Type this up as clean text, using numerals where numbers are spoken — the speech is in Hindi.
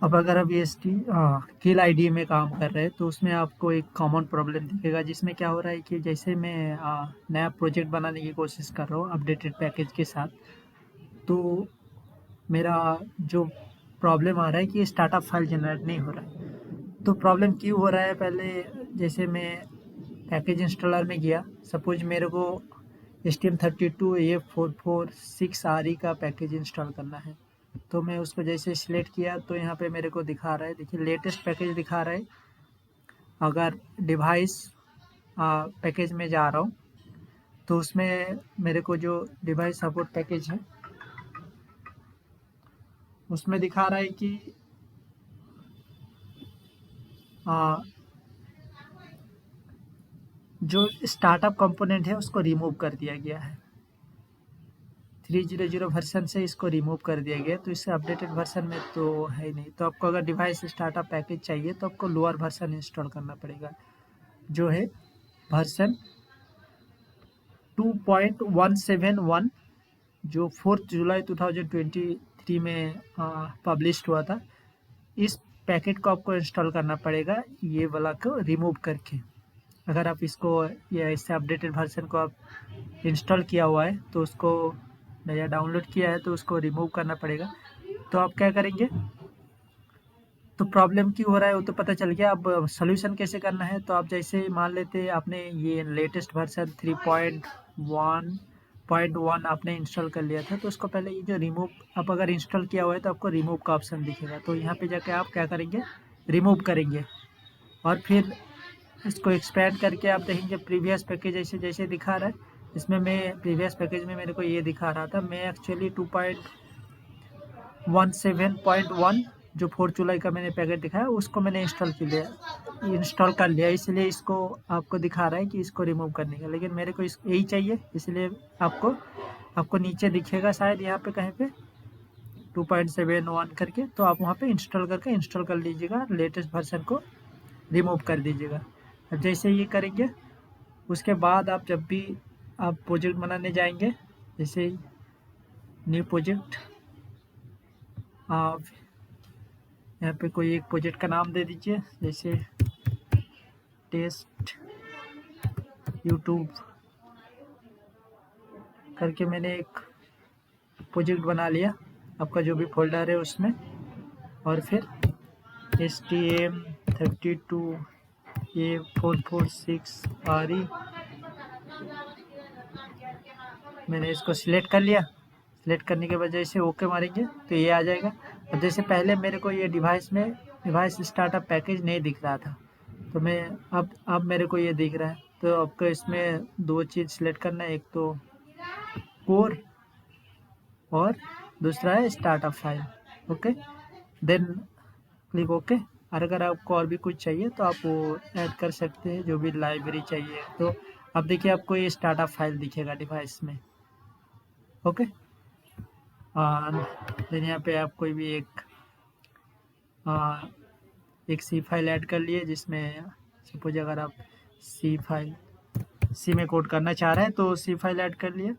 अब अगर आप एस टी किल आईडी में काम कर रहे हैं तो उसमें आपको एक कॉमन प्रॉब्लम दिखेगा, जिसमें क्या हो रहा है कि जैसे मैं नया प्रोजेक्ट बनाने की कोशिश कर रहा हूँ अपडेटेड पैकेज के साथ, तो मेरा जो प्रॉब्लम आ रहा है कि स्टार्टअप फाइल जनरेट नहीं हो रहा है। तो प्रॉब्लम क्यों हो रहा है, पहले जैसे मैं पैकेज इंस्टॉलर में गया, सपोज मेरे को STM32A446RE का पैकेज इंस्टॉल करना है। तो मैं उसको जैसे सिलेक्ट किया तो यहाँ पे मेरे को दिखा रहा है, देखिए लेटेस्ट पैकेज दिखा रहा है। अगर डिवाइस पैकेज में जा रहा हूँ तो उसमें मेरे को जो डिवाइस सपोर्ट पैकेज है उसमें दिखा रहा है कि आ, जो स्टार्टअप कंपोनेंट है उसको रिमूव कर दिया गया है। 3.0.0 वर्जन से इसको रिमूव कर दिया गया, तो इससे अपडेटेड वर्जन में तो है ही नहीं। तो आपको अगर डिवाइस स्टार्टअप पैकेज चाहिए तो आपको लोअर वर्जन इंस्टॉल करना पड़ेगा, जो है वर्जन 2.171, जो 4 जुलाई 2023 में पब्लिश हुआ था। इस पैकेट को आपको इंस्टॉल करना पड़ेगा, ये वाला को रिमूव करके। अगर आप इसको या इससे अपडेटेड वर्जन को आप इंस्टॉल किया हुआ है तो उसको या डाउनलोड किया है तो उसको रिमूव करना पड़ेगा। तो आप क्या करेंगे, तो प्रॉब्लम क्यों हो रहा है वो तो पता चल गया। अब सोल्यूशन कैसे करना है, तो आप जैसे मान लेते आपने ये लेटेस्ट वर्जन 3.1.1 आपने इंस्टॉल कर लिया था, तो उसको पहले ये जो रिमूव आप अगर इंस्टॉल किया हुआ है तो आपको रिमूव का ऑप्शन दिखेगा। तो यहाँ पे जाके आप क्या करेंगे, रिमूव करेंगे। और फिर इसको एक्सपैंड करके आप देखेंगे प्रीवियस पैकेज जैसे जैसे दिखा रहा है। इसमें मैं प्रीवियस पैकेज में मेरे को ये दिखा रहा था, मैं एक्चुअली 2.17.1 जो 4 जुलाई का मैंने पैकेट दिखाया उसको मैंने इंस्टॉल कर लिया, इसलिए इसको आपको दिखा रहा है कि इसको रिमूव करने का। लेकिन मेरे को यही चाहिए, इसलिए आपको नीचे दिखेगा शायद यहाँ पे कहीं पे 2.71 करके, तो आप वहाँ पे इंस्टॉल कर लीजिएगा, लेटेस्ट वर्जन को रिमूव कर दीजिएगा। अब जैसे ये करेंगे उसके बाद आप जब भी आप प्रोजेक्ट बनाने जाएंगे, जैसे न्यू प्रोजेक्ट, आप यहाँ पे कोई एक प्रोजेक्ट का नाम दे दीजिए, जैसे टेस्ट यूट्यूब करके मैंने एक प्रोजेक्ट बना लिया, आपका जो भी फोल्डर है उसमें। और फिर STM32A446RE मैंने इसको सिलेक्ट कर लिया। सिलेक्ट करने के वजह से ओके मारेंगे तो ये आ जाएगा। और जैसे पहले मेरे को ये डिवाइस स्टार्टअप पैकेज नहीं दिख रहा था, तो मैं अब मेरे को ये दिख रहा है। तो आपको इसमें दो चीज़ सिलेक्ट करना है, एक तो कोर और दूसरा है startup file. Okay, then click okay. और अगर आपको और भी कुछ चाहिए तो आप वो ऐड कर सकते हैं, जो भी लाइब्रेरी चाहिए। तो अब देखिए आपको ये स्टार्टअप फाइल दिखेगा डिवाइस में। ओके, देन यहाँ पे आप कोई भी एक सी फाइल ऐड कर लिए, जिसमें सपोज अगर आप सी में कोड करना चाह रहे हैं तो सी फाइल ऐड कर लिए।